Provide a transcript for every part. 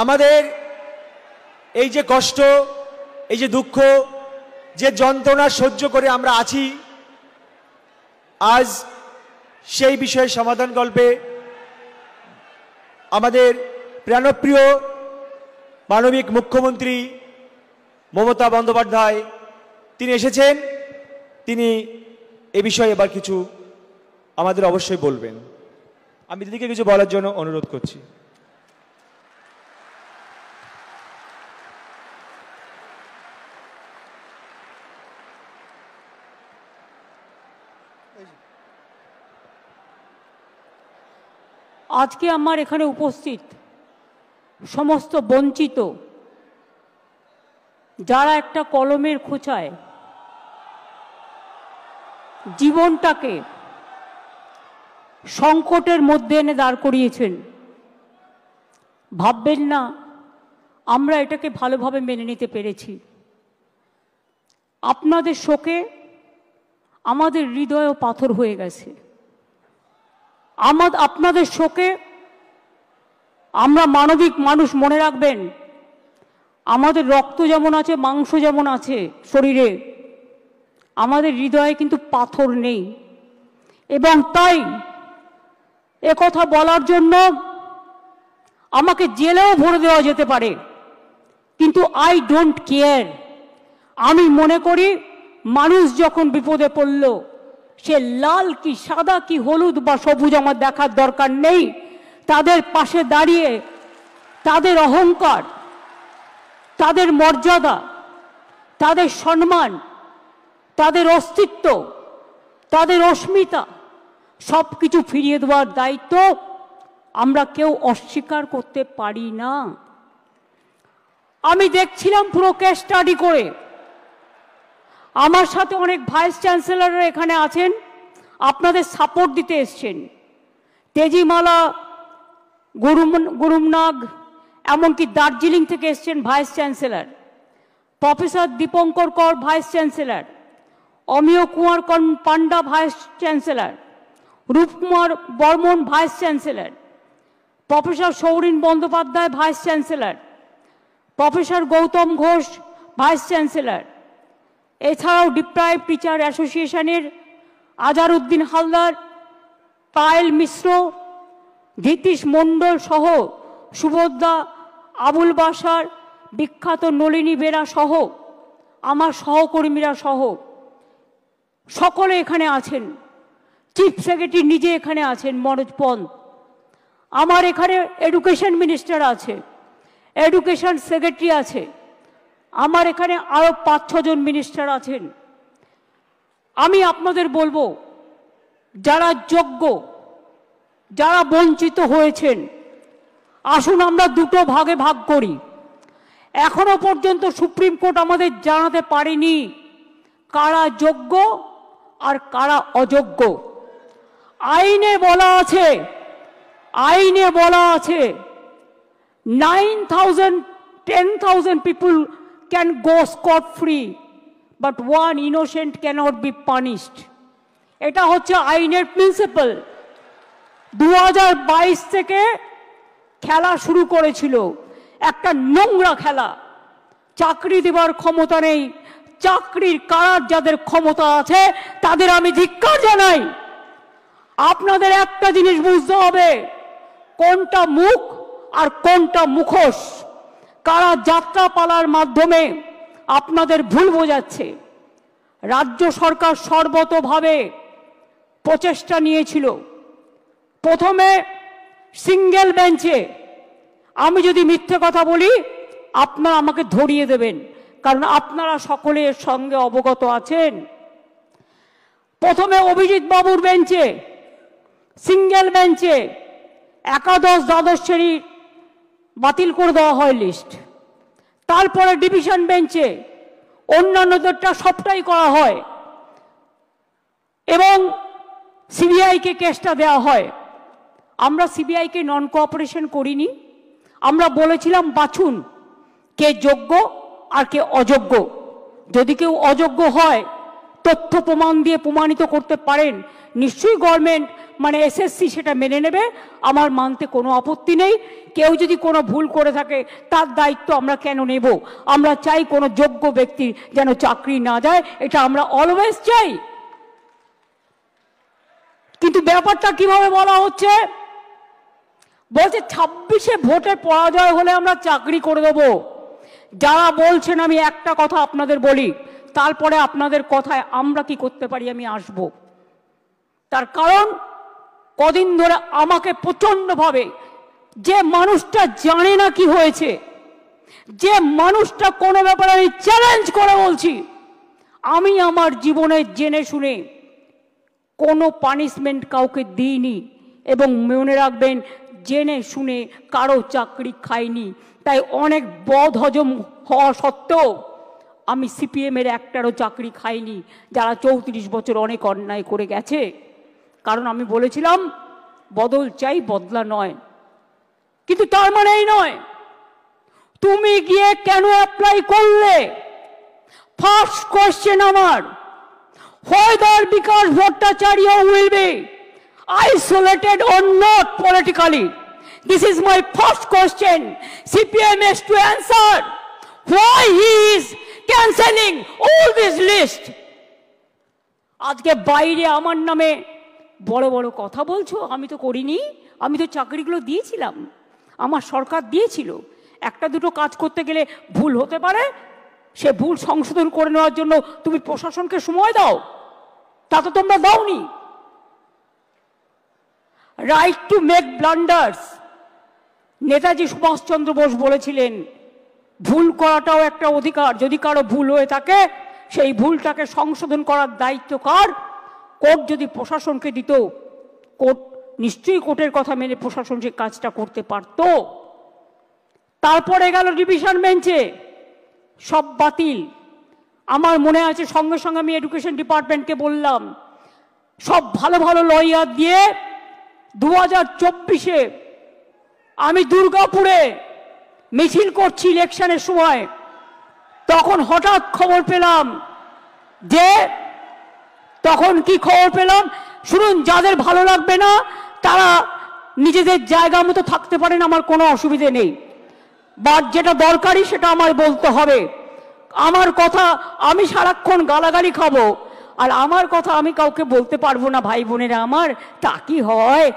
আমাদের এই যে কষ্ট, এই যে দুঃখ, যে যন্ত্রণা সহ্য করে আমরা আছি, আজ সেই বিষয়ে সমাধান কল্পে আমাদের প্রাণপ্রিয় মানবিক মুখ্যমন্ত্রী মমতা বন্দ্যোপাধ্যায় তিনি এসেছেন। তিনি এ বিষয়ে এবার কিছু আমাদের অবশ্যই বলবেন। আমি দিদিকে কিছু বলার জন্য অনুরোধ করছি। আজকে আমার এখানে উপস্থিত সমস্ত বঞ্চিত যারা একটা কলমের খোঁচায় জীবনটাকে সংকটের মধ্যে এনে দাঁড় করিয়েছেন, ভাববেন না আমরা এটাকে ভালোভাবে মেনে নিতে পেরেছি। আপনাদের শোকে আমাদের হৃদয়ও পাথর হয়ে গেছে। আপনাদের শোকে আমরা মানবিক মানুষ, মনে রাখবেন আমাদের রক্ত যেমন আছে, মাংস যেমন আছে শরীরে, আমাদের হৃদয়ে কিন্তু পাথর নেই। এবং তাই একথা বলার জন্য আমাকে জেলেও ভরে দেওয়া যেতে পারে, কিন্তু আই ডোন্ট কেয়ার। আমি মনে করি মানুষ যখন বিপদে পড়ল, সে লাল কি সাদা কি হলুদ বা সবুজ আমার দেখার দরকার নেই। তাদের পাশে দাঁড়িয়ে তাদের অহংকার, তাদের মর্যাদা, তাদের সম্মান, তাদের অস্তিত্ব, তাদের অস্মিতা সব কিছু ফিরিয়ে দেওয়ার দায়িত্ব আমরা কেউ অস্বীকার করতে পারি না। আমি দেখছিলাম পুরো কেস স্টাডি করে। আমার সাথে অনেক ভাইস চ্যান্সেলররা এখানে আছেন, আপনাদের সাপোর্ট দিতে এসছেন। তেজিমালা, গুরুমনাগ, এমনকি দার্জিলিং থেকে এসছেন vice chancellor, professor Dipankar Kar vice chancellor, Amiya Kumar Panda vice chancellor, Rupkumar Barman vice chancellor, professor Sourin Bandyopadhyay vice chancellor, professor Gautam Ghosh vice chancellor, এছাড়াও ডিপ্রাইভ টিচার অ্যাসোসিয়েশনের আজারউদ্দিন হালদার, পায়েল মিশ্র, ধীতিশ মণ্ডল সহ সুভদ্রা, আবুল বাসার, বিখ্যাত নলিনী বেরা সহ আমার সহকর্মীরা সহ সকলে এখানে আছেন। চিফ সেক্রেটারি নিজে এখানে আছেন মনোজ পন্ত। আমার এখানে এডুকেশন মিনিস্টার আছে, এডুকেশন সেক্রেটারি আছে, আমার এখানে আরও 5-6 জন মিনিস্টার আছেন। আমি আপনাদের বলবো, যারা যোগ্য, যারা বঞ্চিত হয়েছেন, আসুন আমরা দুটো ভাগে ভাগ করি। এখনো পর্যন্ত সুপ্রিম কোর্ট আমাদের জানাতে পারেনি কারা যোগ্য আর কারা অযোগ্য। আইনে বলা আছে, 10,000 people can go scot free, but one innocent cannot be punished. এটা হচ্ছে আইনের প্রিন্সিপাল। 2022 থেকে খেলা শুরু করেছিল, একটা নোংরা খেলা। চাকরি দেওয়ার ক্ষমতা নেই, চাকরির কারার যাদের ক্ষমতা আছে তাদের আমি ধিক্কার জানাই। আপনাদের একটা জিনিস বুঝতে হবে, কোনটা মুখ আর কোনটা মুখোশ। কারা যাত্রাপালার মাধ্যমে আপনাদের ভুল বোঝাচ্ছে। রাজ্য সরকার সর্বতোভাবে প্রচেষ্টা নিয়েছিল। প্রথমে সিঙ্গেল বেঞ্চে, আমি যদি মিথ্যে কথা বলি আপনারা আমাকে ধরিয়ে দেবেন, কারণ আপনারা সকলে এর সঙ্গে অবগত আছেন। প্রথমে অভিজিৎ বাবুর বেঞ্চে, সিঙ্গেল বেঞ্চে একাদশ দ্বাদশ শ্রেণী বাতিল করে দেওয়া হয় লিস্ট। তারপরে ডিভিশন বেঞ্চে অন্যান্যদেরটা সবটাই করা হয় এবং সিবিআইকে কেসটা দেওয়া হয়। আমরা সিবিআইকে নন কোঅপারেশন করিনি, আমরা বলেছিলাম বাছুন কে যোগ্য আর কে অযোগ্য। যদি কেউ অযোগ্য হয় তথ্য প্রমাণ দিয়ে প্রমাণিত করতে পারেন, নিশ্চয়ই গভর্নমেন্ট মানে এসএসসি সেটা মেনে নেবে, আমার মানতে কোনো আপত্তি নেই। কেউ যদি কোনো ভুল করে থাকে তার দায়িত্ব আমরা কেন নেব? আমরা চাই কোনো যোগ্য ব্যক্তির যেন চাকরি না যায়, এটা আমরা অলওয়েজ চাই। কিন্তু ব্যাপারটা কিভাবে বলা হচ্ছে, বলছে 26-এ ভোটে পরাজয় হলে আমরা চাকরি করে দেব। যারা বলছেন, আমি একটা কথা আপনাদের বলি, তারপরে আপনাদের কথায় আমরা কি করতে পারি আমি আসব। তার কারণ কদিন ধরে আমাকে প্রচন্ডভাবে, যে মানুষটা জানে না কি হয়েছে, যে মানুষটা কোনো ব্যাপারে আমি চ্যালেঞ্জ করে বলছি, আমি আমার জীবনে জেনে শুনে কোনো পানিশমেন্ট কাউকে দিইনি, এবং মনে রাখবেন জেনে শুনে কারো চাকরি খাইনি। তাই অনেক বদ হজম হওয়া সত্ত্বেও আমি সিপিএমের একটারও চাকরি খাইনি, যারা 34 বছর অনেক অন্যায় করে গেছে। কারণ আমি বলেছিলাম বদল চাই, বদলা নয়। কিন্তু তার মানে এই নয় তুমি গিয়ে কেন অ্যাপ্লাই করলে। ফার্স্ট কোয়েশ্চেন আমার, whether Vikas Bhattacharya will be isolated or not politically. This is my first question. CPM has to answer why he is cancelling all this list. আজকে বাইরে আমার নামে বড় বড় কথা বলছো, আমি তো করিনি, আমি তো চাকরিগুলো দিয়েছিলাম, আমার সরকার দিয়েছিল। একটা দুটো কাজ করতে গেলে ভুল হতে পারে, সে ভুল সংশোধন করে নেওয়ার জন্য তুমি প্রশাসনকে সময় দাও, তা তো তোমরা দাওনি। Right to make blunders, Netaji Subhashchandra Bose বলেছিলেন ভুল করাটাও একটা অধিকার। যদি কারো ভুল হয়ে থাকে সেই ভুলটাকে সংশোধন করার দায়িত্ব কার? কোর্ট যদি প্রশাসনকে দিত, কোর্ট নিশ্চয়ই কোর্টের কথা মেনে প্রশাসন সে কাজটা করতে পারত। তারপরে গেল ডিভিশন বেঞ্চে, সব বাতিল। আমার মনে আছে সঙ্গে সঙ্গে আমি এডুকেশন ডিপার্টমেন্টকে বললাম, সব ভালো ভালো লয়ার দিয়ে 2024-এ আমি দুর্গাপুরে মিছিল করছি ইলেকশনের সময়, তখন হঠাৎ খবর পেলাম যে, তখন কি খবর পেলাম শুনুন, যাদের ভালো লাগবে না তারা নিজেদের জায়গা মতো থাকতে পারেন, আমার কোনো অসুবিধে নেই, বাট যেটা দরকারি সেটা আমার বলতে হবে। আমার কথা আমি সারাক্ষণ গালাগালি খাবো, আর আমার কথা আমি কাউকে বলতে পারবো না। ভাই বোনেরা আমার, তা কি হয়?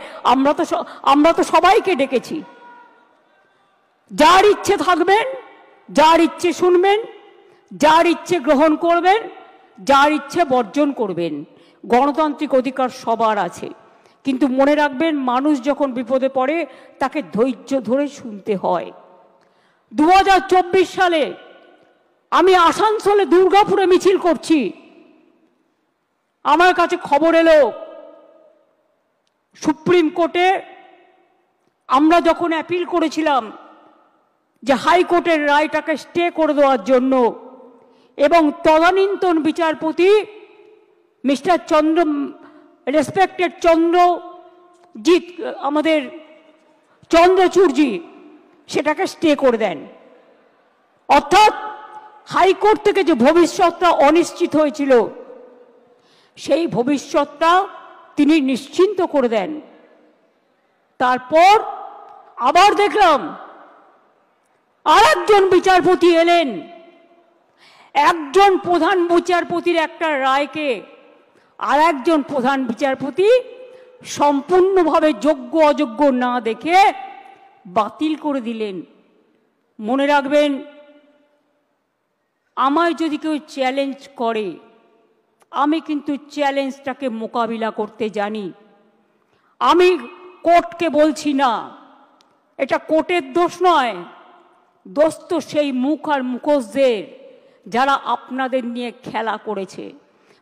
আমরা তো সবাইকে ডেকেছি। যার ইচ্ছে থাকবেন, যার ইচ্ছে শুনবেন, যার ইচ্ছে গ্রহণ করবেন, যার ইচ্ছে বর্জন করবেন। গণতান্ত্রিক অধিকার সবার আছে, কিন্তু মনে রাখবেন মানুষ যখন বিপদে পড়ে তাকে ধৈর্য ধরে শুনতে হয়। 2024 সালে আমি আসানসোলে দুর্গাপুরে মিছিল করছি, আমার কাছে খবর এলো সুপ্রিম কোর্টে আমরা যখন অ্যাপিল করেছিলাম যে হাইকোর্টের রায়টাকে স্টে করে দেওয়ার জন্য, এবং তদানীন্তন বিচারপতি মিস্টার রেসপেক্টেড চন্দ্রজিৎ, আমাদের চন্দ্রচূড়জি সেটাকে স্টে করে দেন। অর্থাৎ হাইকোর্ট থেকে যে ভবিষ্যৎটা অনিশ্চিত হয়েছিল সেই ভবিষ্যৎটা তিনি নিশ্চিন্ত করে দেন। তারপর আবার দেখলাম আরেকজন বিচারপতি এলেন, একজন প্রধান বিচারপতির একটা রায়কে আর একজন প্রধান বিচারপতি সম্পূর্ণভাবে যোগ্য অযোগ্য না দেখে বাতিল করে দিলেন। মনে রাখবেন, আমায় যদি কেউ চ্যালেঞ্জ করে আমি কিন্তু চ্যালেঞ্জটাকে মোকাবিলা করতে জানি। আমি কোর্টকে বলছি না, এটা কোর্টের দোষ নয়, দোষ তো সেই মুখ আর মুখোশদের যারা আপনাদের নিয়ে খেলা করেছে।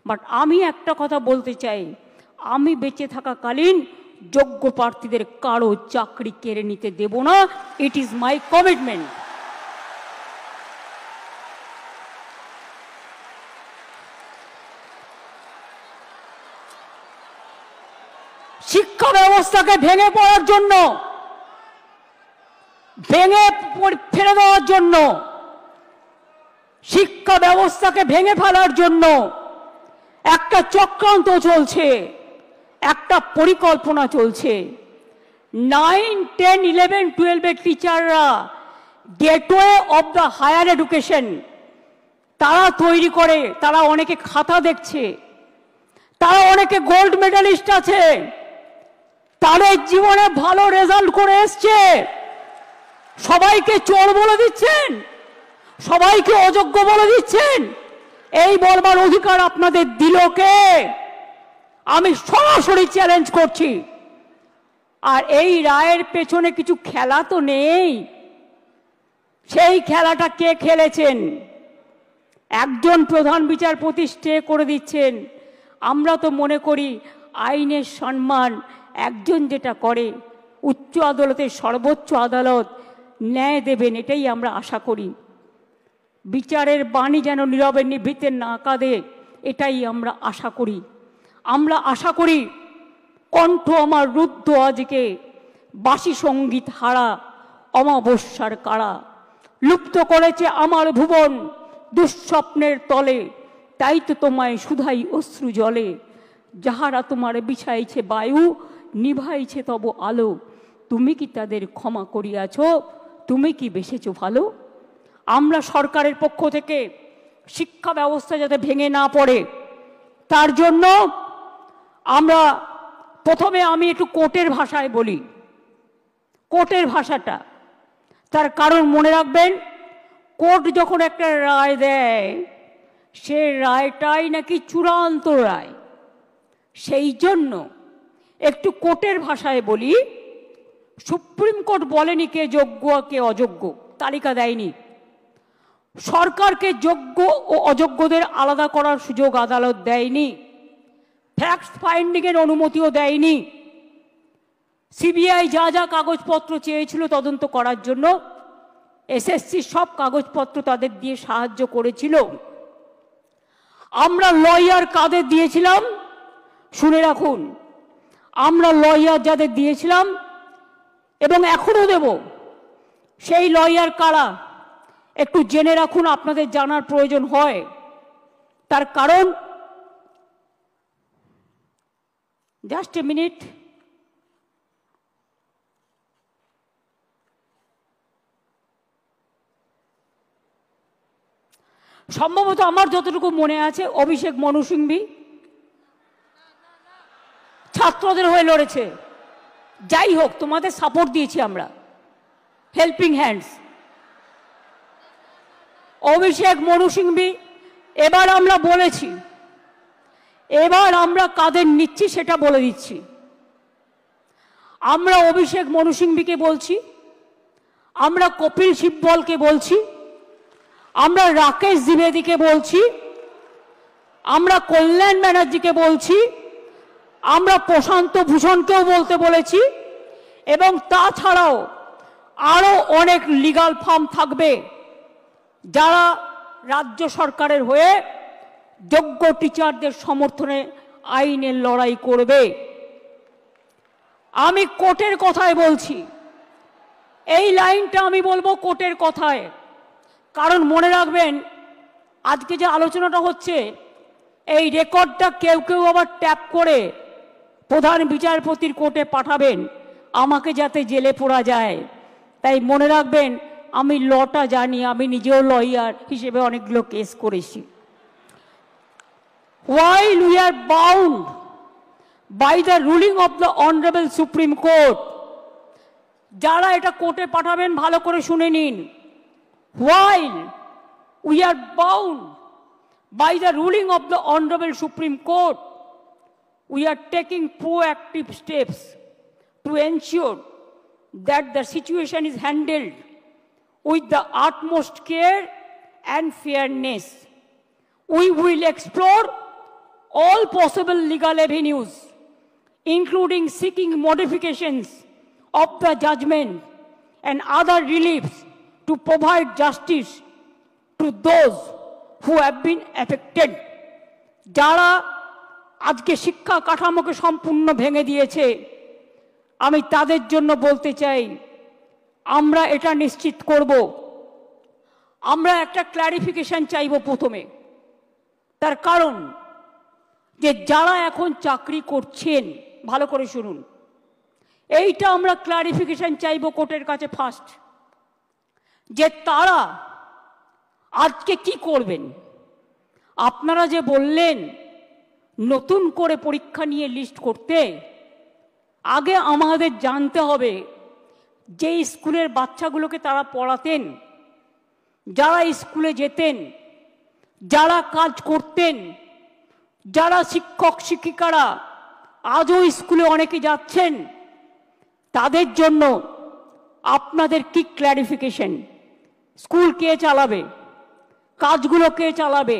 বাট আমি একটা কথা বলতে চাই, আমি বেঁচে থাকাকালীন যোগ্য প্রার্থীদের কারো চাকরি কেড়ে নিতে দেব না। It is my commitment. শিক্ষা ব্যবস্থাকে ভেঙে পড়ার জন্য, ভেঙে ফেলে দেওয়ার জন্য, শিক্ষা ব্যবস্থাকে ভেঙে ফেলার জন্য একটা চক্রান্ত চলছে, একটা পরিকল্পনা চলছে। 9, 10, 11, 12 টিচাররা gateway of the higher education তারা তৈরি করে, তারা অনেকে খাতা দেখছে, তারা অনেকে গোল্ড মেডালিস্ট আছে, তাদের জীবনে ভালো রেজাল্ট করে এসছে। সবাইকে চোর বলে দিচ্ছেন, সবাইকে অযোগ্য বলে দিচ্ছেন। এই বলবার অধিকার আপনাদের দিল কে? আমি সরাসরি চ্যালেঞ্জ করছি। আর এই রায়ের পেছনে কিছু খেলা তো নেই। সেই খেলাটা কে খেলেছেন? একজন প্রধান বিচারপতি স্টে করে দিচ্ছেন। আমরা তো মনে করি আইনের সম্মান একজন যেটা করে, উচ্চ আদালতের সর্বোচ্চ আদালত ন্যায় দেবেন, এটাই আমরা আশা করি। বিচারের বাণী যেন নীরবে নিভৃতে না কাঁদে, এটাই আমরা আশা করি। আমরা আশা করি কণ্ঠ আমার রুদ্ধ আজকে, বাসি সঙ্গীত হারা অমাবস্যার কারা। লুপ্ত করেছে আমার ভুবন দুঃস্বপ্নের তলে, তাই তো তোমায় শুধাই অশ্রু জলে। যাহারা তোমার বিছাইছে বায়ু, নিভাইছে তব আলো, তুমি কি তাদের ক্ষমা করিয়াছ? তুমি কি বেসেছ ভালো? আমরা সরকারের পক্ষ থেকে শিক্ষা ব্যবস্থা যাতে ভেঙে না পড়ে, তার জন্য আমরা প্রথমে আমি একটু কোর্টের ভাষায় বলি। কোর্টের ভাষাটা, তার কারণ মনে রাখবেন, কোর্ট যখন একটা রায় দেয়, সে রায়টাই নাকি চূড়ান্ত রায়। সেই জন্য একটু কোর্টের ভাষায় বলি। সুপ্রিম কোর্ট বলেনি কে যোগ্য কে অযোগ্য, তালিকা দেয়নি। সরকারকে যোগ্য ও অযোগ্যদের আলাদা করার সুযোগ আদালত দেয়নি। ফ্যাক্ট ফাইন্ডিংয়ের অনুমতিও দেয়নি। সিবিআই যা যা কাগজপত্র চেয়েছিল তদন্ত করার জন্য, এসএসসি সব কাগজপত্র তাদের দিয়ে সাহায্য করেছিল। আমরা লয়ার কাদের দিয়েছিলাম শুনে রাখুন। আমরা লয়ার যাদের দিয়েছিলাম এবং এখনো দেব, সেই লয়ার কারা একটু জেনে রাখুন, আপনাদের জানার প্রয়োজন হয়। তার কারণ, জাস্ট এ মিনিট, সম্ভবত আমার যতটুকু মনে আছে অভিষেক মনু সিংভি ছাত্রদের হয়ে লড়েছে। যাই হোক, তোমাদের সাপোর্ট দিয়েছি আমরা, হেল্পিং হ্যান্ডস। অভিষেক মনু সিংভি, এবার আমরা বলেছি, এবার আমরা কাদের নিচ্ছি সেটা বলে দিচ্ছি। আমরা অভিষেক মনু সিংভিকে বলছি, আমরা কপিল সিব্বলকে বলছি, আমরা রাকেশ দ্বিবেদীকে বলছি, আমরা কল্যাণ ব্যানার্জিকে বলছি, আমরা প্রশান্ত ভূষণকেও বলতে বলেছি, এবং তাছাড়াও আরও অনেক লিগাল ফার্ম থাকবে যারা রাজ্য সরকারের হয়ে যোগ্য টিচারদের সমর্থনে আইনের লড়াই করবে। আমি কোর্টের কথায় বলছি, এই লাইনটা আমি বলবো কোর্টের কথায়। কারণ মনে রাখবেন, আজকে যে আলোচনাটা হচ্ছে, এই রেকর্ডটা কেউ কেউ আবার ট্যাপ করে প্রধান বিচারপতির কোর্টে পাঠাবেন, আমাকে যাতে জেলে পোড়া যায়। তাই মনে রাখবেন, আমি লটা জানি, আমি নিজেও লয়ার হিসেবে অনেকগুলো কেস করেছি। While we are bound by the ruling of the Honorable Supreme Court, যারা এটা কোর্টে পাঠাবেন ভালো করে শুনে নিন। While we are bound by the ruling of the Honorable Supreme Court, we are taking proactive steps to ensure that the situation is handled with the utmost care and fairness. We will explore all possible legal avenues, including seeking modifications of the judgment and other reliefs to provide justice to those who have been affected. যারা আজকে শিক্ষা কাঠামোকে সম্পূর্ণ ভেঙে দিয়েছে, আমি তাদের জন্য বলতে চাই, আমরা এটা নিশ্চিত করব। আমরা একটা ক্ল্যারিফিকেশন চাইব প্রথমে। তার কারণ, যে যারা এখন চাকরি করছেন, ভালো করে শুনুন, এইটা আমরা ক্লারিফিকেশন চাইব কোর্টের কাছে ফার্স্ট, যে তারা আজকে কি করবেন। আপনারা যে বললেন নতুন করে পরীক্ষা নিয়ে লিস্ট করতে, আগে আমাদের জানতে হবে যে স্কুলের বাচ্চাগুলোকে তারা পড়াতেন, যারা স্কুলে যেতেন, যারা কাজ করতেন, যারা শিক্ষক শিক্ষিকারা আজও স্কুলে অনেকে যাচ্ছেন, তাদের জন্য আপনাদের কি ক্ল্যারিফিকেশন, স্কুল কে চালাবে, কাজগুলো কে চালাবে।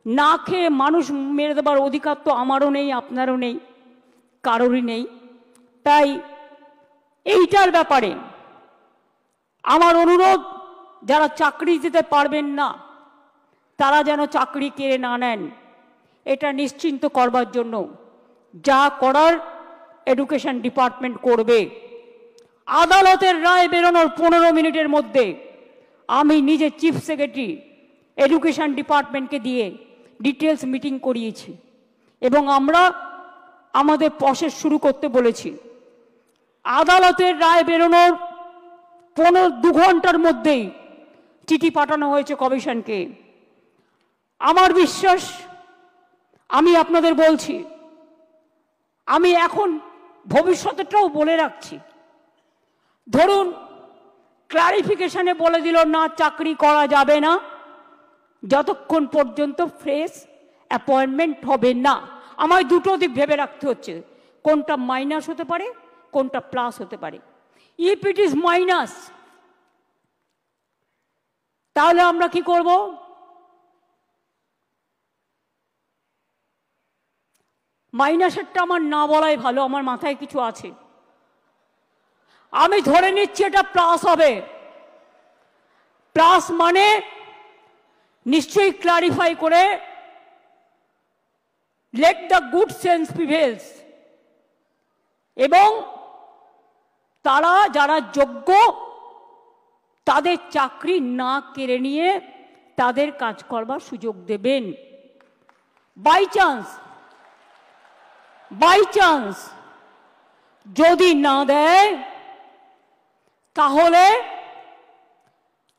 না খেয়ে মানুষ মেরে দেবার অধিকার তো আমারও নেই, আপনারও নেই, কারোরই নেই। তাই এইটার ব্যাপারে আমার অনুরোধ, যারা চাকরি দিতে পারবেন না তারা যেন চাকরি কেড়ে না নেন, এটা নিশ্চিন্ত করবার জন্য যা করার এডুকেশন ডিপার্টমেন্ট করবে। আদালতের রায় বেরোনোর 15 মিনিটের মধ্যে আমি নিজে চিফ সেক্রেটারি এডুকেশন ডিপার্টমেন্টকে দিয়ে ডিটেলস মিটিং করিয়েছি এবং আমরা আমাদের প্রসেস শুরু করতে বলেছি। আদালতের রায় বেরোনোর 2 ঘন্টার মধ্যেই চিঠি পাঠানো হয়েছে কমিশনকে। আমার বিশ্বাস, আমি আপনাদের বলছি, আমি এখন ভবিষ্যতেটাও বলে রাখছি, ধরুন ক্লারিফিকেশনে বলে দিল না চাকরি করা যাবে না যতক্ষণ পর্যন্ত ফ্রেশ অ্যাপয়েন্টমেন্ট হবে না। আমায় দুটো দিক ভেবে রাখতে হচ্ছে, কোনটা মাইনাস হতে পারে, কোনটা প্লাস হতে পারে। ইফ ইট ইজ মাইনাস, তাহলে আমরা কি করব? মাইনাসেরটা আমার না বলাই ভালো, আমার মাথায় কিছু আছে। আমি ধরে নিচ্ছি এটা প্লাস হবে। প্লাস মানে নিশ্চয়ই ক্লারিফাই করে let the good sense prevails, এবং তারা যারা যোগ্য তাদের চাকরি না কেড়ে নিয়ে তাদের কাজ করবার সুযোগ দেবেন। বাই চান্স যদি না দেয়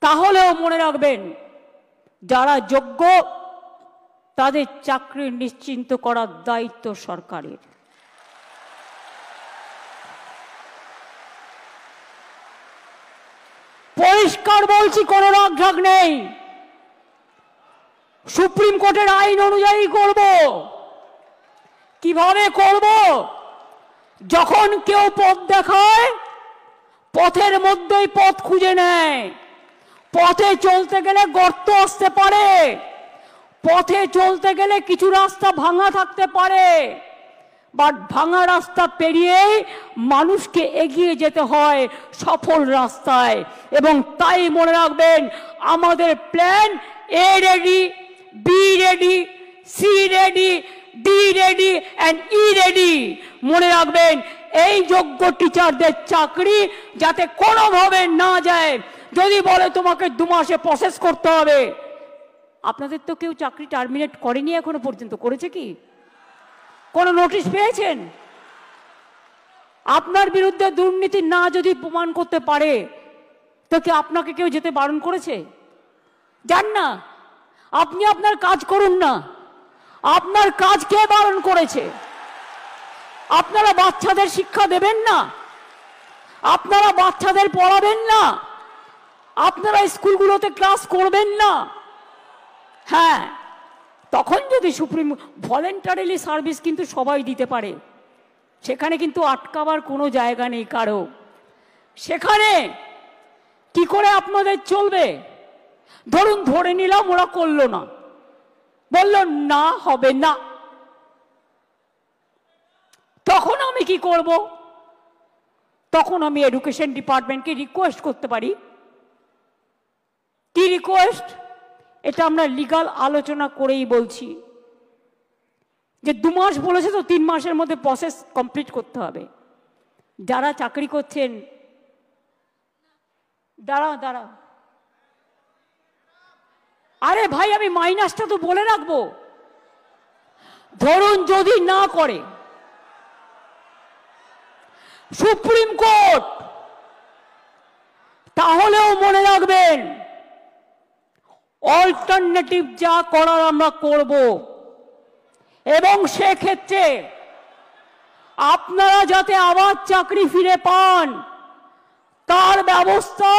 তাহলেও মনে রাখবেন, যারা যোগ্য তাদের চাকরি নিশ্চিন্ত করার দায়িত্ব সরকারের। পরিষ্কার বলছি, কোনো রাগঢাক নেই। সুপ্রিম কোর্টের আইন অনুযায়ী করব। কিভাবে করব? যখন কেউ পথ দেখায়, পথের মধ্যেই পথ খুঁজে নেয়। পথে চলতে গেলে গর্ত আসতে পারে, পথে চলতে গেলে কিছু রাস্তা ভাঙা থাকতে পারে, বাট ভাঙা রাস্তা পেরিয়েই মানুষকে এগিয়ে যেতে হয় সফল রাস্তায়। এবং তাই মনে রাখবেন, আমাদের plan A ready, B ready, C ready, D ready and E ready. মনে রাখবেন, এই যোগ্য টিচারদের চাকরি যাতে কোনোভাবে না যায়। যদি বলে তোমাকে 2 মাসে প্রসেস করতে হবে, আপনাদের তো কেউ চাকরি টার্মিনেট করেনি এখনো পর্যন্ত, করেছে কি? কোনো নোটিশ পেয়েছেন? আপনার বিরুদ্ধে দুর্নীতি না যদি প্রমাণ করতে পারে তো কি আপনাকে কেউ যেতে বারণ করেছে? যান না, আপনি আপনার কাজ করুন না। আপনার কাজ কে বারণ করেছে? আপনারা বাচ্চাদের শিক্ষা দেবেন না, আপনারা বাচ্চাদের পড়াবেন না, আপনারা স্কুলগুলোতে ক্লাস করবেন না। হ্যাঁ, তখন যদি সুপ্রিম ভলেন্টারিলি সার্ভিস কিন্তু সবাই দিতে পারে, সেখানে কিন্তু আটকাবার কোনো জায়গা নেই কারো। সেখানে কি করে আপনাদের চলবে? ধরুন ধরে নিলাম ওরা করলো না, বলল না হবে না, তখন আমি কি করব? তখন আমি এডুকেশন ডিপার্টমেন্টকে রিকোয়েস্ট করতে পারি। কি রিকোয়েস্ট? এটা আমরা লিগাল আলোচনা করেই বলছি যে 2 মাস বলেছে তো, 3 মাসের মধ্যে প্রসেস কমপ্লিট করতে হবে। যারা চাকরি করছেন, দাঁড়া, আরে ভাই, আমি মাইনাসটা তো বলে রাখবো। ধরুন যদি না করে, সুপ্রিম কোর্ট, তাহলেও মনে রাখবেন অল্টারনেটিভ যা করার আমরা করব, এবং সেক্ষেত্রে আপনারা যাতে আবার চাকরি ফিরে পান তার ব্যবস্থা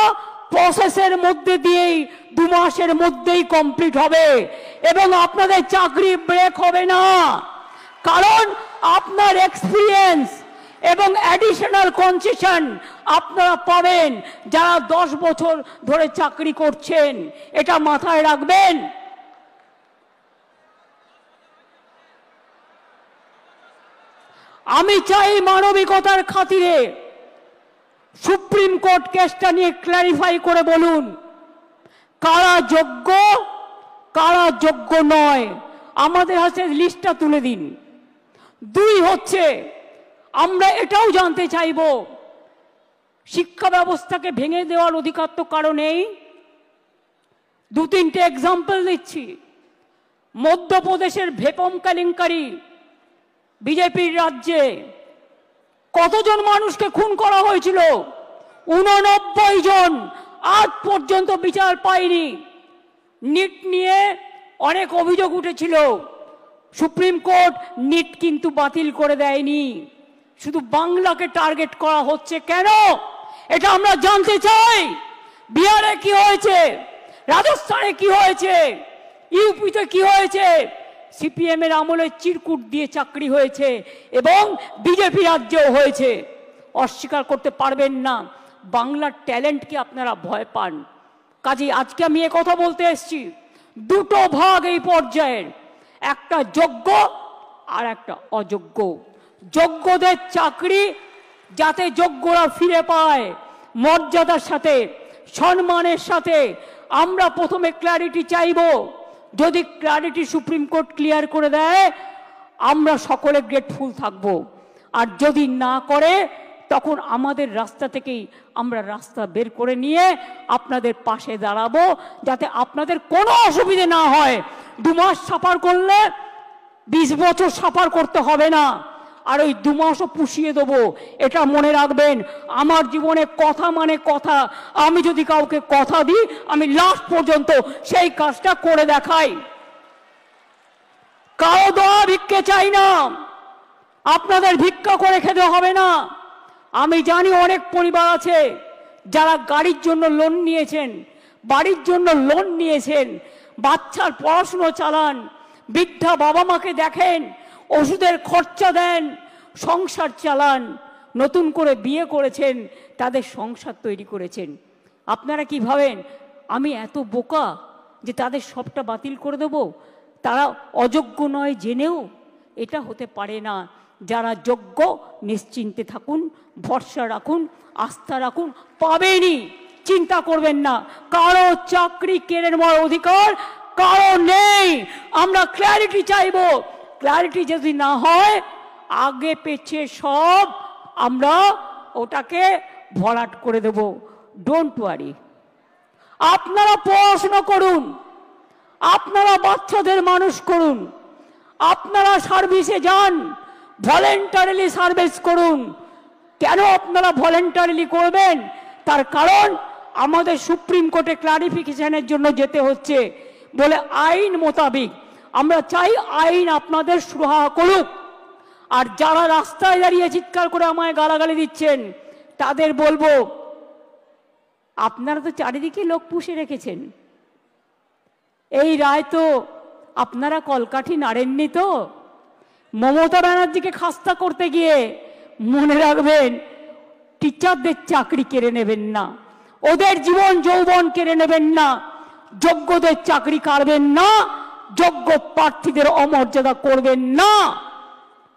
প্রসেসের মধ্যে দিয়েই 2 মাসের মধ্যেই কমপ্লিট হবে, এবং আপনাদের চাকরি ব্রেক হবে না। কারণ আপনার এক্সপিরিয়েন্স এবং অ্যাডিশনাল কনসেশন আপনারা পাবেন যারা 10 বছর ধরে চাকরি করছেন, এটা মাথায় রাখবেন। আমি চাই মানবিকতার খাতিরে সুপ্রিম কোর্ট কেসটা নিয়ে ক্ল্যারিফাই করে বলুন কারা যোগ্য কারা যোগ্য নয়, আমাদের হাতে লিস্টটা তুলে দিন। 2 হচ্ছে, আমরা এটাও জানতে চাইব শিক্ষা ব্যবস্থাকে ভেঙে দেওয়ার অধিকার তো কারো নেই। 2-3টে এক্সাম্পল দিচ্ছি। মধ্যপ্রদেশের ভেপম কেলেঙ্কারি, বিজেপির রাজ্যে কতজন মানুষকে খুন করা হয়েছিল? 89 জন, আজ পর্যন্ত বিচার পায়নি। নিট নিয়ে অনেক অভিযোগ উঠেছিল, সুপ্রিম কোর্ট নিট কিন্তু বাতিল করে দেয়নি। শুধু বাংলাকে টার্গেট করা হচ্ছে কেন, এটা আমরা জানতে চাই। বিহারে কি হয়েছে, রাজস্থানে কি হয়েছে, ইউপিতে কি হয়েছে? সিপিএম এর আমলে চিরকুট দিয়ে চাকরি হয়েছে এবং বিজেপি রাজ্যেও হয়েছে। অস্বীকার করতে পারবেন না। বাংলার ট্যালেন্টকে আপনারা ভয় পান। কাজে আজকে আমি এ কথা বলতে এসেছি, 2টো ভাগ এই পর্যায়ের, একটা যোগ্য আর একটা অযোগ্য। যোগ্যদের চাকরি যাতে যোগ্যরা ফিরে পায় মর্যাদার সাথে, সম্মানের সাথে, আমরা প্রথমে ক্ল্যারিটি চাইব। যদি ক্ল্যারিটি সুপ্রিম কোর্ট ক্লিয়ার করে দেয় আমরা সকলে গ্রেটফুল থাকব, আর যদি না করে তখন আমাদের রাস্তা থেকেই আমরা রাস্তা বের করে নিয়ে আপনাদের পাশে দাঁড়াবো, যাতে আপনাদের কোনো অসুবিধে না হয়। 2 মাস সাফার করলে 20 বছর সাফার করতে হবে না, আর ওই 2 মাসও পুষিয়ে দেবো। এটা মনে রাখবেন, আমার জীবনে কথা মানে কথা। আমি যদি কাউকে কথা দিই আমি লাস্ট পর্যন্ত সেই কাজটা করে দেখাই। কারো দোয়া ভিক্ষে চাই না, আপনাদের ভিক্ষা করে খেতে হবে না। আমি জানি অনেক পরিবার আছে যারা গাড়ির জন্য লোন নিয়েছেন, বাড়ির জন্য লোন নিয়েছেন, বাচ্চার পড়াশুনো চালান, বৃদ্ধা বাবা মাকে দেখেন, ওষুধের খরচা দেন, সংসার চালান, নতুন করে বিয়ে করেছেন, তাদের সংসার তৈরি করেছেন। আপনারা কি ভাবেন আমি এত বোকা যে তাদের সবটা বাতিল করে দেব? তারা অযোগ্য নয় জেনেও? এটা হতে পারে না। যারা যোগ্য নিশ্চিন্তে থাকুন, ভরসা রাখুন, আস্থা রাখুন, পাবেনই, চিন্তা করবেন না। কারো চাকরি কেড়ে নেওয়ার অধিকার কারো নেই। আমরা ক্ল্যারিটি চাইব। ক্ল্যারিটি যদি না হয় আগে পেছে সব আমরা ওটাকে ভরাট করে দেব। Don't worry. আপনারা পড়াশোনা করুন, আপনারা বাচ্চাদের মানুষ করুন, আপনারা সার্ভিসে যান, ভলেন্টারিলি সার্ভিস করুন। কেন আপনারা ভলেন্টারিলি করবেন? তার কারণ আমাদের সুপ্রিম কোর্টে ক্লারিফিকেশনের জন্য যেতে হচ্ছে বলে আইন মোতাবেক আমরা চাই আইন আপনাদের সুরাহা করুক। আর যারা রাস্তায় দাঁড়িয়ে চিৎকার করে আমায় গালাগালি দিচ্ছেন তাদের বলবো, আপনারা তো চারিদিকে লোক পুষে রেখেছেন, এই রায় তো আপনারা কলকাঠি নাড়েননি তো। মমতা ব্যানার্জিকে খাস্তা করতে গিয়ে মনে রাখবেন টিচারদের চাকরি কেড়ে নেবেন না, ওদের জীবন যৌবন কেড়ে নেবেন না, যোগ্যদের চাকরি কাড়বেন না, যোগ্য প্রার্থীদের অমর্যাদা করবেন না।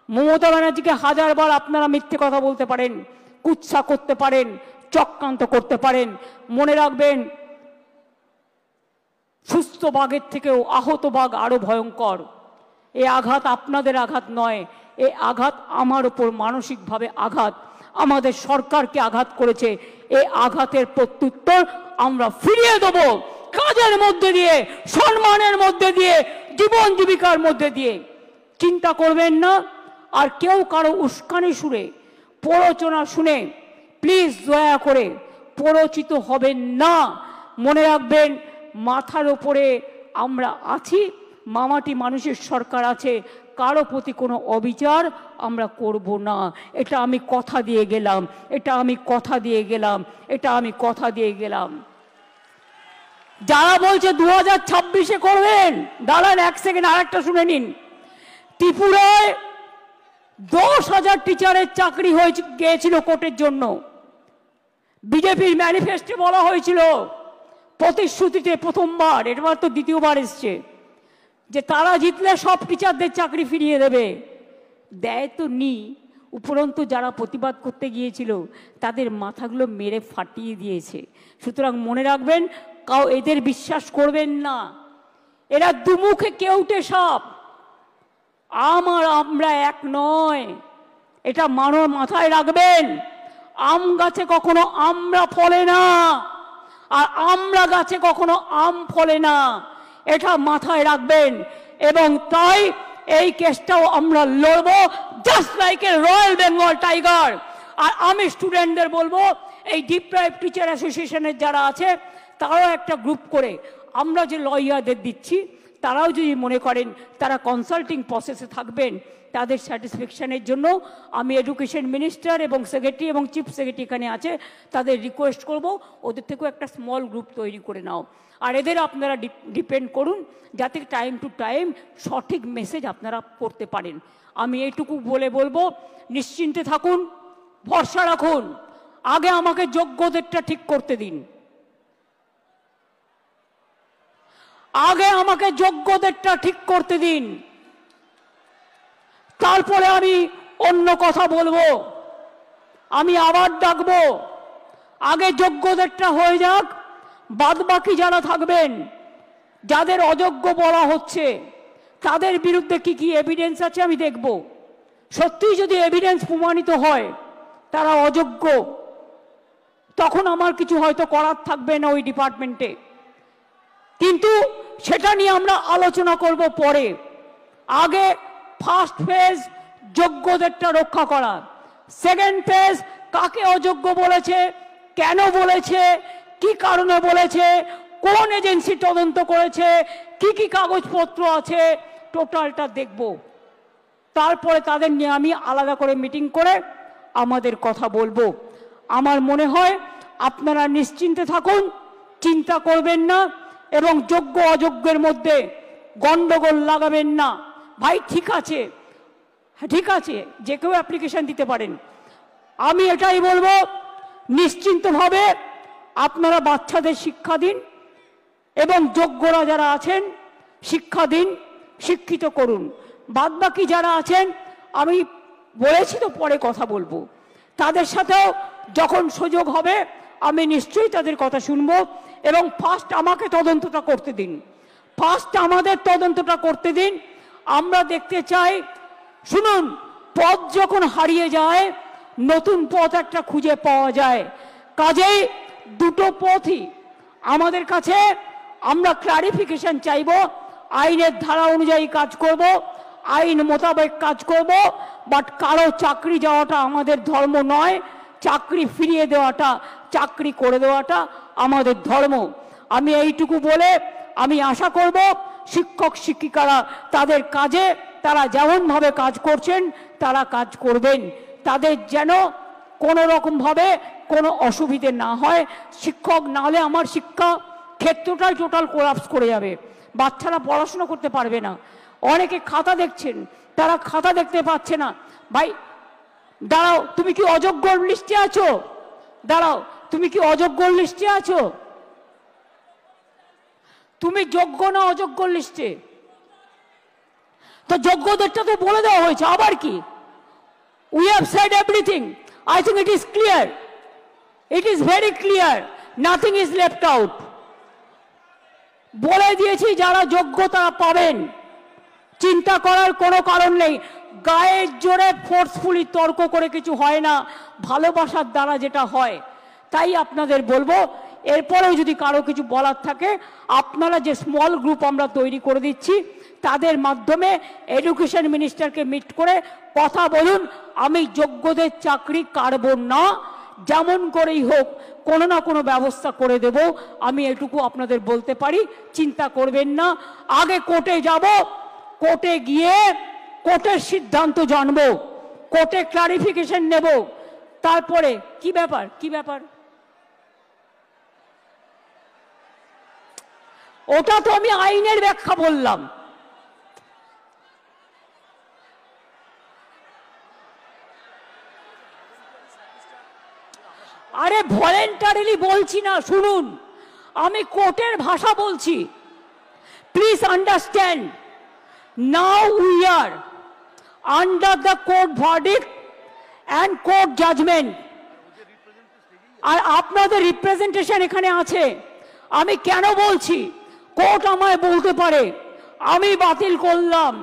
মমতা ব্যানার্জিকে 1000বার আপনারা মিথ্যে কথা বলতে পারেন, কুৎসা করতে পারেন, চক্রান্ত করতে পারেন। মনে রাখবেন সুস্থ বাঘের থেকেও আহত বাঘ আরো ভয়ঙ্কর। এই আঘাত আপনাদের আঘাত নয়, এই আঘাত আমার উপর মানসিকভাবে আঘাত, আমাদের সরকারকে আঘাত করেছে। এই আঘাতের প্রত্যুত্তর আমরা ফিরিয়ে দেব কাজের মধ্যে দিয়ে, সম্মানের মধ্যে দিয়ে, জীবন জীবিকার মধ্যে দিয়ে। চিন্তা করবেন না। আর কেউ কারো উস্কানি সুরে প্ররোচনা শুনে প্লিজ দয়া করে প্ররোচিত হবেন না। মনে রাখবেন, মাথার ওপরে আমরা আছি, মামাটি মানুষের সরকার আছে, কারো প্রতি কোনো অবিচার আমরা করব না। এটা আমি কথা দিয়ে গেলাম, এটা আমি কথা দিয়ে গেলাম, এটা আমি কথা দিয়ে গেলাম। যারা বলছে 2026-এ করবেন, দাঁড়ান এক সেকেন্ড, আরেকটা শুনে নিন। ত্রিপুরায় 10,000 টিচারের চাকরি হয়েছে গিয়েছিল কোর্টের জন্য। বিজেপির ম্যানিফেস্টে বলা হয়েছিল, প্রতিশ্রুতিতে প্রথমবার, এবার তো দ্বিতীয়বার এসছে, যে তারা জিতলে সব টিচারদের চাকরি ফিরিয়ে দেবে। দেয় তো নি, উপরন্তু যারা প্রতিবাদ করতে গিয়েছিল তাদের মাথাগুলো মেরে ফাটিয়ে দিয়েছে। সুতরাং মনে রাখবেন, এদের বিশ্বাস করবেন না। এরা দুমুখে কেউটে সাপ। আমরা এক নয়, এটা মাথায় রাখবেন। আম গাছে কখনো আমরা ফলে না, আর আমরা গাছে কখনো আম ফলে না, এটা মাথায় রাখবেন। এবং তাই এই কেসটাও আমরা লড়বো, just like a royal Bengal tiger. আর আমি স্টুডেন্টদের বলবো, এই ডিপ্রাইভ টিচার অ্যাসোসিয়েশনের যারা আছে তারাও একটা গ্রুপ করে, আমরা যে লয়ারদের দিচ্ছি তারাও যদি মনে করেন তারা কনসাল্টিং প্রসেসে থাকবেন, তাদের স্যাটিসফ্যাকশনের জন্য আমি এডুকেশন মিনিস্টার এবং সেক্রেটারি এবং চিফ সেক্রেটারি এখানে আছে, তাদের রিকোয়েস্ট করব ওদের থেকেও একটা স্মল গ্রুপ তৈরি করে নাও। আর এদের আপনারা ডিপেন্ড করুন যাতে টাইম টু টাইম সঠিক মেসেজ আপনারা করতে পারেন। আমি এইটুকু বলবো, নিশ্চিন্তে থাকুন, ভরসা রাখুন। আগে আমাকে যোগ্যদেরটা ঠিক করতে দিন, আগে আমাকে যোগ্যদেরটা ঠিক করতে দিন, তারপরে আমি অন্য কথা বলবো, আমি আবার ডাকবো। আগে যোগ্যদেরটা হয়ে যাক, বাদবাকি যারা থাকবেন, যাদের অযোগ্য বলা হচ্ছে, তাদের বিরুদ্ধে কি কি এভিডেন্স আছে আমি দেখব। সত্যিই যদি এভিডেন্স প্রমাণিত হয় তারা অযোগ্য, তখন আমার কিছু হয়তো করার থাকবে না ওই ডিপার্টমেন্টে, কিন্তু সেটা নিয়ে আমরা আলোচনা করব পরে। আগে ফার্স্ট ফেজ যোগ্যদেরটা রক্ষা করা, সেকেন্ড ফেজ কাকে অযোগ্য বলেছে, কেন বলেছে, কি কারণে বলেছে, কোন এজেন্সি তদন্ত করেছে, কি কি কাগজপত্র আছে, টোটালটা দেখব। তারপরে তাদের নিয়ে আমি আলাদা করে মিটিং করে আমাদের কথা বলবো। আমার মনে হয় আপনারা নিশ্চিন্তে থাকুন, চিন্তা করবেন না, এবং যোগ্য অযোগ্যের মধ্যে গন্ডগোল লাগাবেন না। ভাই ঠিক আছে, ঠিক আছে, যে কেউ অ্যাপ্লিকেশন দিতে পারেন। আমি এটাই বলবো, নিশ্চিন্তভাবে আপনারা বাচ্চাদের শিক্ষা দিন এবং যোগ্যরা যারা আছেন শিক্ষা দিন, শিক্ষিত করুন। বাদবাকি যারা আছেন আমি বলেছি তো পরে কথা বলবো, তাদের সাথেও যখন সুযোগ হবে আমি নিশ্চয়ই তাদের কথা শুনবো। এবং ফার্স্ট আমাকে তদন্তটা করতে দিন, ফার্স্ট আমাদের তদন্তটা করতে দিন। আমরা দেখতে চাই, শুনুন, পথ যখন হারিয়ে যায় নতুন পথ একটা খুঁজে পাওয়া যায়। কাজেই দুটো পথই আমাদের কাছে, আমরা ক্লারিফিকেশন চাইব, আইনের ধারা অনুযায়ী কাজ করব, আইন মোতাবেক কাজ করব। বাট কারো চাকরি যাওয়াটা আমাদের ধর্ম নয়, চাকরি ফিরিয়ে দেওয়াটা, চাকরি করে দেওয়াটা আমাদের ধর্ম। আমি এইটুকু বলে আমি আশা করব শিক্ষক শিক্ষিকারা তাদের কাজে তারা যেমনভাবে কাজ করছেন তারা কাজ করবেন, তাদের যেন কোনো রকমভাবে কোনো অসুবিধে না হয়। শিক্ষক না হলে আমার শিক্ষা ক্ষেত্রটাই টোটাল কোলাপস করে যাবে, বাচ্চারা পড়াশোনা করতে পারবে না। অনেকে খাতা দেখছেন, তারা খাতা দেখতে পাচ্ছে না। ভাই দাঁড়াও, তুমি কি অযোগ্য লিস্টে আছো? দাঁড়াও, তুমি কি অযোগ্য লিস্টে আছো? তুমি যোগ্য না অযোগ্য লিস্টে? তো যোগ্যদেরটা তো বলে দেওয়া হয়েছে, আবার কি? We have said everything. I think it is clear, it is very clear, nothing is left out. বলে দিয়েছি যারা যোগ্য তারা পাবেন, চিন্তা করার কোনো কারণ নেই। গায়ের জোরে ফোর্সফুলি তর্ক করে কিছু হয় না, ভালোবাসার দ্বারা যেটা হয়। তাই আপনাদের বলবো, এরপরেও যদি কারো কিছু বলার থাকে, আপনারা যে স্মল গ্রুপ আমরা তৈরি করে দিচ্ছি তাদের মাধ্যমে এডুকেশন মিনিস্টারকে মিট করে কথা বলুন। আমি যোগ্যদের চাকরি কাটব না, যেমন করেই হোক কোনো না কোনো ব্যবস্থা করে দেব। আমি এটুকু আপনাদের বলতে পারি, চিন্তা করবেন না। আগে কোর্টে যাব, কোর্টে গিয়ে কোর্টের সিদ্ধান্ত জানবো, কোর্টে ক্লারিফিকেশন নেব, তারপরে কি ব্যাপার কি ব্যাপার ওটা তো আমি আইনের ব্যাখ্যা বললাম। আরে ভলেন্টারিলি বলছি না, শুনুন, আমি কোর্টের ভাষা বলছি। Please understand, now we are under the court verdict and court judgement. আর আপনাদের রিপ্রেজেন্টেশন এখানে আছে। আমি কেন বলছি, কোর্ট আমায় বলতে পারে আমি বাতিল করলাম,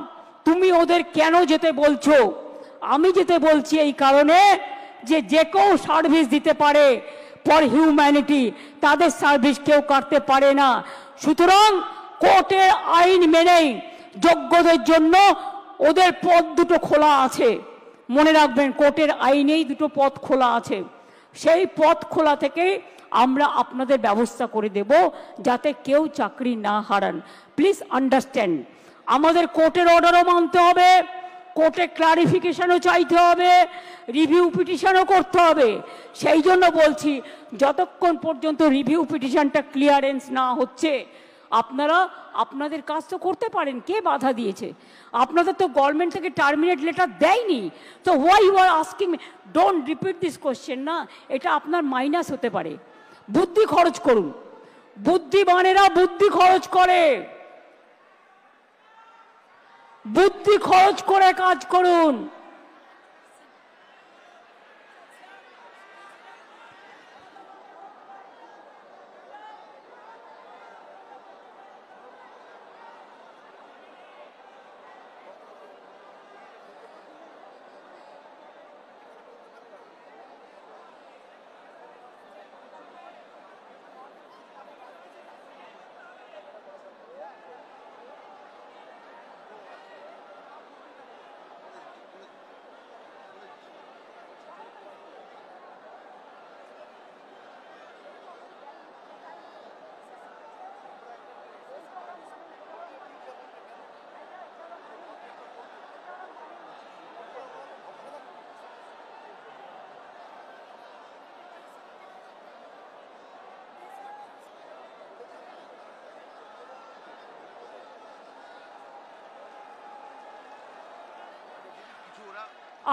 তুমি ওদের কেন যেতে বলছো? আমি যেতে বলছি এই কারণে যে যে কেউ সার্ভিস দিতে পারে ফর হিউম্যানিটি, তাদের সার্ভিস কেউ কাটতে পারে না। সুতরাং কোর্টের আইন মেনেই যোগ্যদের জন্য ওদের পথ দুটো খোলা আছে। মনে রাখবেন, কোর্টের আইনেই দুটো পথ খোলা আছে। সেই পথ খোলা থেকে আমরা আপনাদের ব্যবস্থা করে দেব যাতে কেউ চাকরি না হারান। প্লিজ আন্ডারস্ট্যান্ড, আমাদের কোর্টের অর্ডারও মানতে হবে, কোর্টে ক্লারিফিকেশনও চাইতে হবে, রিভিউ পিটিশনও করতে হবে। সেই জন্য বলছি, যতক্ষণ পর্যন্ত রিভিউ পিটিশনটা ক্লিয়ারেন্স না হচ্ছে আপনারা আপনাদের কাজ তো করতে পারেন। কে বাধা দিয়েছে? আপনাদের তো গভর্নমেন্ট থেকে টার্মিনেট লেটার দেয়নি, তো why you are asking me? Don't repeat this question না, এটা আপনার মাইনাস হতে পারে। বুদ্ধি খরচ করুন, বুদ্ধিমানেরা বুদ্ধি খরচ করে, বুদ্ধি খরচ করে কাজ করুন।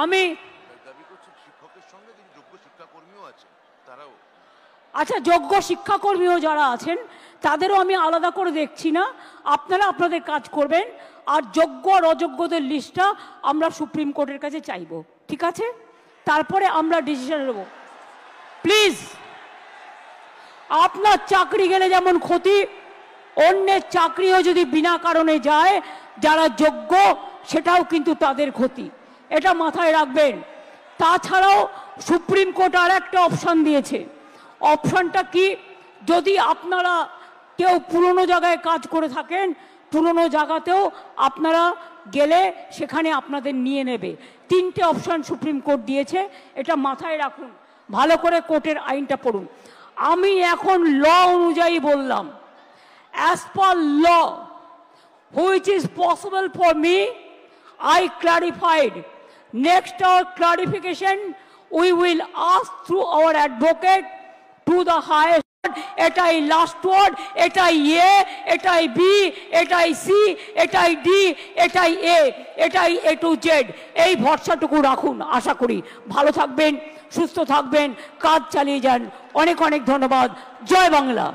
আমি আচ্ছা, যোগ্য শিক্ষাকর্মীও যারা আছেন তাদেরও আমি আলাদা করে দেখছি না, আপনারা আপনাদের কাজ করবেন। আর যোগ্য আর অযোগ্যদের লিস্টটা আমরা সুপ্রিম কোর্টের কাছে চাইব, ঠিক আছে? তারপরে আমরা ডিসিশন নেব। প্লিজ, আপনার চাকরি গেলে যেমন ক্ষতি, অন্যের চাকরিও যদি বিনা কারণে যায় যারা যোগ্য, সেটাও কিন্তু তাদের ক্ষতি, এটা মাথায় রাখবেন। তাছাড়াও সুপ্রিম কোর্ট আর একটা অপশান দিয়েছে। অপশানটা কি? যদি আপনারা কেউ পুরনো জায়গায় কাজ করে থাকেন, পুরনো জায়গাতেও আপনারা গেলে সেখানে আপনাদের নিয়ে নেবে। তিনটে অপশান সুপ্রিম কোর্ট দিয়েছে, এটা মাথায় রাখুন, ভালো করে কোর্টের আইনটা পড়ুন। আমি এখন ল অনুযায়ী বললাম, as per law which is possible for me, I clarified. Next our clarification, we will ask through our advocate to the highest court. এটাই লাস্ট ওয়ার্ড, এটাই এ, এটাই বি, এটাই সি, এটাই ডি, এটাই এ, এটাই এ টু জেড। এই ভরসাটুকু রাখুন। আশা করি ভালো থাকবেন, সুস্থ থাকবেন, কাজ চালিয়ে যান। অনেক অনেক ধন্যবাদ। জয় বাংলা।